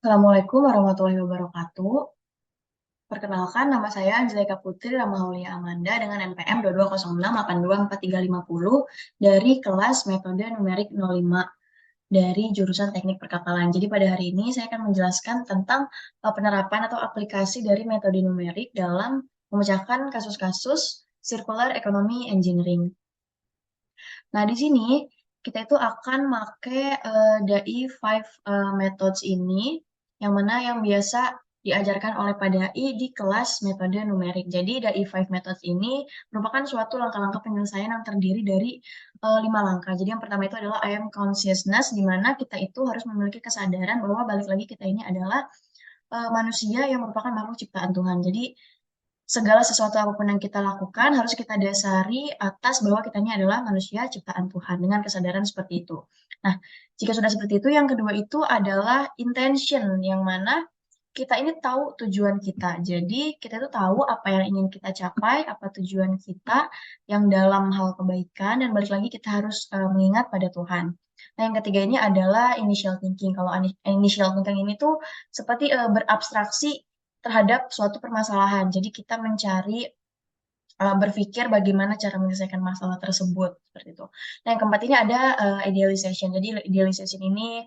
Assalamualaikum warahmatullahi wabarakatuh. Perkenalkan, nama saya Angelika Putri Ramahaulia Amanda dengan NPM 2206824350 dari kelas Metode Numerik 05 dari jurusan Teknik Perkapalan. Jadi pada hari ini saya akan menjelaskan tentang penerapan atau aplikasi dari metode numerik dalam memecahkan kasus-kasus Circular Economy Engineering. Nah, di sini kita itu akan pakai DAI 5 methods ini, yang mana yang biasa diajarkan oleh Pak Dai di kelas metode numerik. Jadi DAI 5 methods ini merupakan suatu langkah-langkah penyelesaian yang terdiri dari 5 langkah. Jadi yang pertama itu adalah I am consciousness, di mana kita itu harus memiliki kesadaran bahwa balik lagi kita ini adalah manusia yang merupakan makhluk ciptaan Tuhan. Jadi segala sesuatu apapun yang kita lakukan harus kita dasari atas bahwa kita ini adalah manusia ciptaan Tuhan dengan kesadaran seperti itu. Nah, jika sudah seperti itu, yang kedua itu adalah intention, yang mana kita ini tahu tujuan kita. Jadi, kita itu tahu apa yang ingin kita capai, apa tujuan kita yang dalam hal kebaikan, dan balik lagi kita harus mengingat pada Tuhan. Nah, yang ketiga ini adalah initial thinking. Kalau initial thinking ini tuh seperti berabstraksi terhadap suatu permasalahan. Jadi kita mencari berpikir bagaimana cara menyelesaikan masalah tersebut seperti itu. Nah, yang keempat ini ada idealization. Jadi idealization ini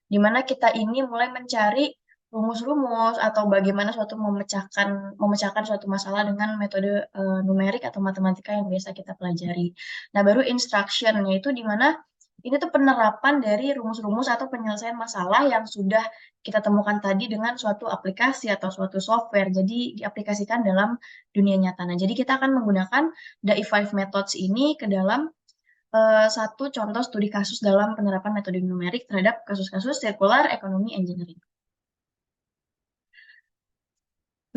di mana kita ini mulai mencari rumus-rumus atau bagaimana suatu memecahkan suatu masalah dengan metode numerik atau matematika yang biasa kita pelajari. Nah, baru instruction yaitu di mana ini tuh penerapan dari rumus-rumus atau penyelesaian masalah yang sudah kita temukan tadi dengan suatu aplikasi atau suatu software. Jadi diaplikasikan dalam dunia nyata. Nah, jadi kita akan menggunakan DAI 5 methods ini ke dalam satu contoh studi kasus dalam penerapan metode numerik terhadap kasus-kasus circular economy engineering.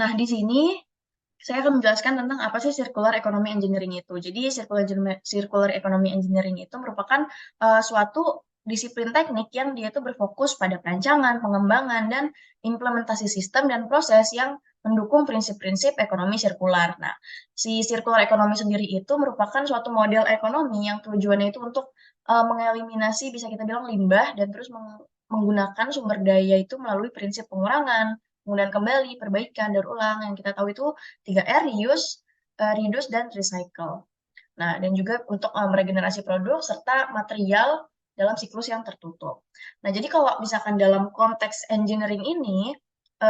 Nah, di sini saya akan menjelaskan tentang apa sih circular economy engineering itu. Jadi, circular economy engineering itu merupakan suatu disiplin teknik yang dia itu berfokus pada perancangan, pengembangan, dan implementasi sistem dan proses yang mendukung prinsip-prinsip ekonomi sirkular. Nah, si circular economy sendiri itu merupakan suatu model ekonomi yang tujuannya itu untuk mengeliminasi, bisa kita bilang, limbah dan terus menggunakan sumber daya itu melalui prinsip pengurangan, penggunaan kembali, perbaikan, daur ulang. Yang kita tahu itu 3R, reuse, reduce, dan recycle. Nah, dan juga untuk meregenerasi produk serta material dalam siklus yang tertutup. Nah, jadi kalau misalkan dalam konteks engineering ini,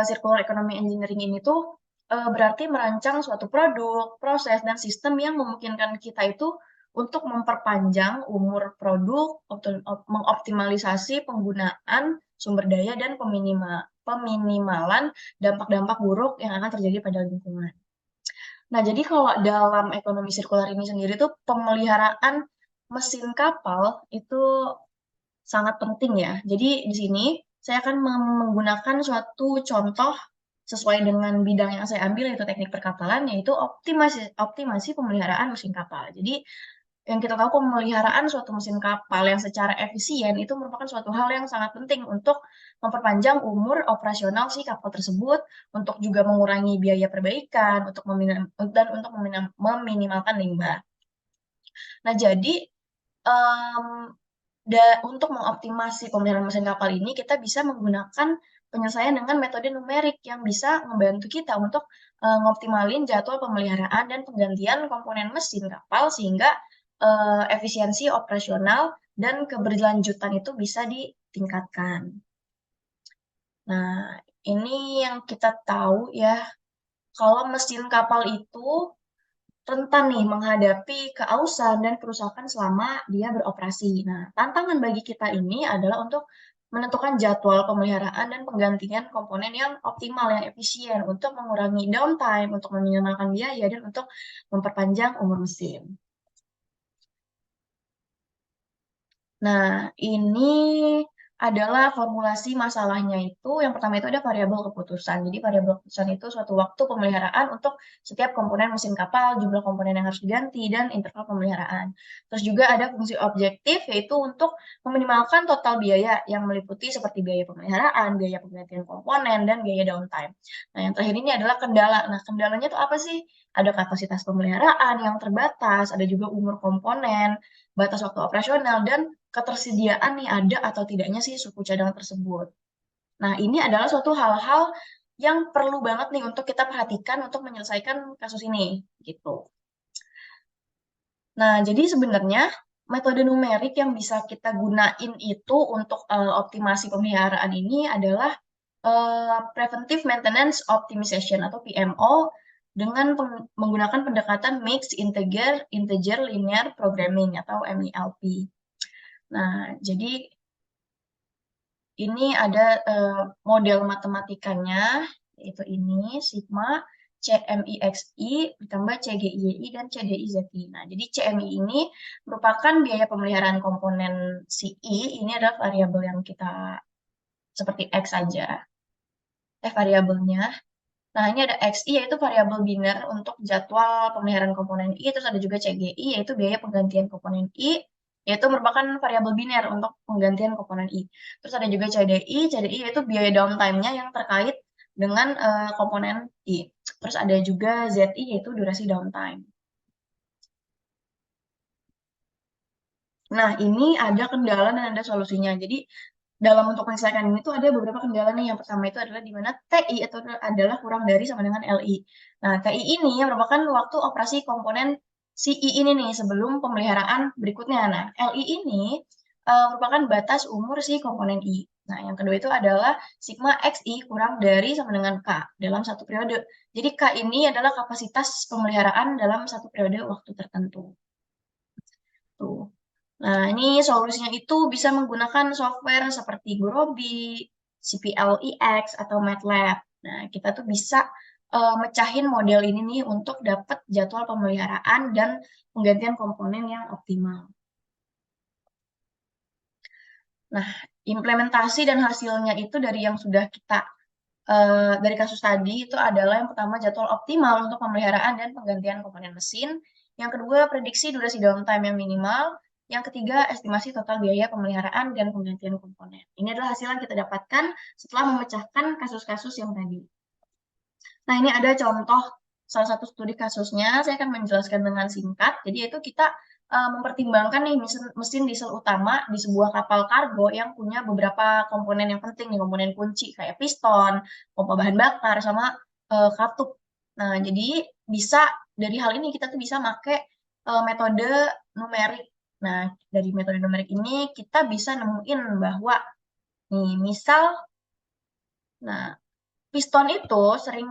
circular economy engineering ini tuh berarti merancang suatu produk, proses, dan sistem yang memungkinkan kita itu untuk memperpanjang umur produk, mengoptimalisasi penggunaan sumber daya, dan peminimalan dampak-dampak buruk yang akan terjadi pada lingkungan. Nah, jadi kalau dalam ekonomi sirkular ini sendiri tuh pemeliharaan mesin kapal itu sangat penting ya. Jadi di sini saya akan menggunakan suatu contoh sesuai dengan bidang yang saya ambil yaitu teknik perkapalan, yaitu optimasi pemeliharaan mesin kapal. Jadi yang kita tahu pemeliharaan suatu mesin kapal yang secara efisien itu merupakan suatu hal yang sangat penting untuk memperpanjang umur operasional si kapal tersebut, untuk juga mengurangi biaya perbaikan, dan untuk meminimalkan limbah. Nah, jadi em, untuk mengoptimasi pemeliharaan mesin kapal ini, kita bisa menggunakan penyelesaian dengan metode numerik yang bisa membantu kita untuk ngoptimalin jadwal pemeliharaan dan penggantian komponen mesin kapal sehingga efisiensi operasional dan keberlanjutan itu bisa ditingkatkan. Nah, ini yang kita tahu ya, kalau mesin kapal itu rentan nih menghadapi keausan dan kerusakan selama dia beroperasi. Nah, tantangan bagi kita ini adalah untuk menentukan jadwal pemeliharaan dan penggantian komponen yang optimal, yang efisien, untuk mengurangi downtime, untuk meminimalkan biaya, dan untuk memperpanjang umur mesin. Nah, ini adalah formulasi masalahnya itu. Yang pertama itu ada variabel keputusan. Jadi variabel keputusan itu suatu waktu pemeliharaan untuk setiap komponen mesin kapal, jumlah komponen yang harus diganti, dan interval pemeliharaan. Terus juga ada fungsi objektif, yaitu untuk meminimalkan total biaya yang meliputi seperti biaya pemeliharaan, biaya penggantian komponen, dan biaya downtime. Nah, yang terakhir ini adalah kendala. Nah, kendalanya itu apa sih? Ada kapasitas pemeliharaan yang terbatas, ada juga umur komponen, batas waktu operasional, dan ketersediaan nih ada atau tidaknya sih suku cadangan tersebut. Nah, ini adalah suatu hal-hal yang perlu banget nih untuk kita perhatikan untuk menyelesaikan kasus ini, gitu. Nah, jadi sebenarnya metode numerik yang bisa kita gunain itu untuk optimasi pemeliharaan ini adalah Preventive Maintenance Optimization atau PMO dengan menggunakan pendekatan Mixed Integer Linear Programming atau MILP. Nah, jadi ini ada model matematikanya, yaitu ini, sigma, CMIXI, ditambah CGIY dan CDIZI. Nah, jadi CMI ini merupakan biaya pemeliharaan komponen si I, ini adalah variabel yang kita seperti X saja, variabelnya. Nah, ini ada XI, yaitu variabel biner untuk jadwal pemeliharaan komponen I, terus ada juga CGI, yaitu biaya penggantian komponen I, yaitu merupakan variabel biner untuk penggantian komponen I. Terus ada juga CDI yaitu biaya downtime-nya yang terkait dengan komponen I. Terus ada juga ZI, yaitu durasi downtime. Nah, ini ada kendala dan ada solusinya. Jadi, dalam untuk menyelesaikan ini tuh ada beberapa kendala nih. Yang pertama itu adalah di mana TI itu adalah kurang dari sama dengan LI. Nah, TI ini merupakan waktu operasi komponen si I ini nih sebelum pemeliharaan berikutnya. Nah, LI ini merupakan batas umur si komponen I. Nah, yang kedua itu adalah sigma XI kurang dari sama dengan K dalam satu periode. Jadi K ini adalah kapasitas pemeliharaan dalam satu periode waktu tertentu. Tuh. Nah, ini solusinya itu bisa menggunakan software seperti Gurobi, CPLEX, atau MATLAB. Nah, kita tuh bisa mecahin model ini nih untuk dapat jadwal pemeliharaan dan penggantian komponen yang optimal. Nah, implementasi dan hasilnya itu dari yang sudah kita dari kasus tadi itu adalah yang pertama jadwal optimal untuk pemeliharaan dan penggantian komponen mesin. Yang kedua, prediksi durasi downtime yang minimal. Yang ketiga, estimasi total biaya pemeliharaan dan penggantian komponen. Ini adalah hasil yang kita dapatkan setelah memecahkan kasus-kasus yang tadi. Nah, ini ada contoh salah satu studi kasusnya. Saya akan menjelaskan dengan singkat. Jadi itu kita mempertimbangkan nih mesin diesel utama di sebuah kapal kargo yang punya beberapa komponen yang penting nih, komponen kunci kayak piston, pompa bahan bakar, sama katup. Nah, jadi bisa dari hal ini kita tuh bisa pakai metode numerik. Nah, dari metode numerik ini kita bisa nemuin bahwa nih, misal, nah, piston itu sering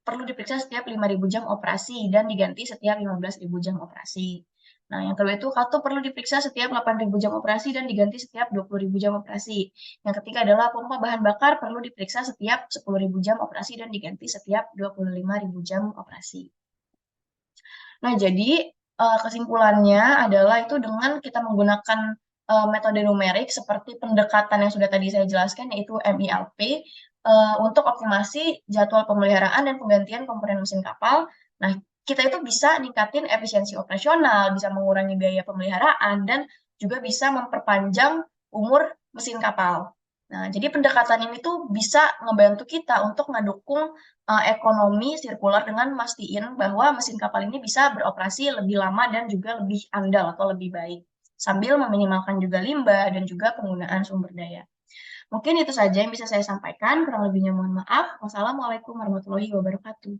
perlu diperiksa setiap 5.000 jam operasi dan diganti setiap 15.000 jam operasi. Nah, yang kedua itu katup perlu diperiksa setiap 8.000 jam operasi dan diganti setiap 20.000 jam operasi. Yang ketiga adalah pompa bahan bakar perlu diperiksa setiap 10.000 jam operasi dan diganti setiap 25.000 jam operasi. Nah, jadi kesimpulannya adalah itu dengan kita menggunakan metode numerik seperti pendekatan yang sudah tadi saya jelaskan, yaitu MILP, untuk optimasi jadwal pemeliharaan dan penggantian komponen mesin kapal. Nah, kita itu bisa ningkatin efisiensi operasional, bisa mengurangi biaya pemeliharaan, dan juga bisa memperpanjang umur mesin kapal. Nah, jadi pendekatan ini tuh bisa ngebantu kita untuk ngedukung ekonomi sirkular dengan mastiin bahwa mesin kapal ini bisa beroperasi lebih lama dan juga lebih andal atau lebih baik, sambil meminimalkan juga limbah dan juga penggunaan sumber daya. Mungkin itu saja yang bisa saya sampaikan, kurang lebihnya mohon maaf. Wassalamualaikum warahmatullahi wabarakatuh.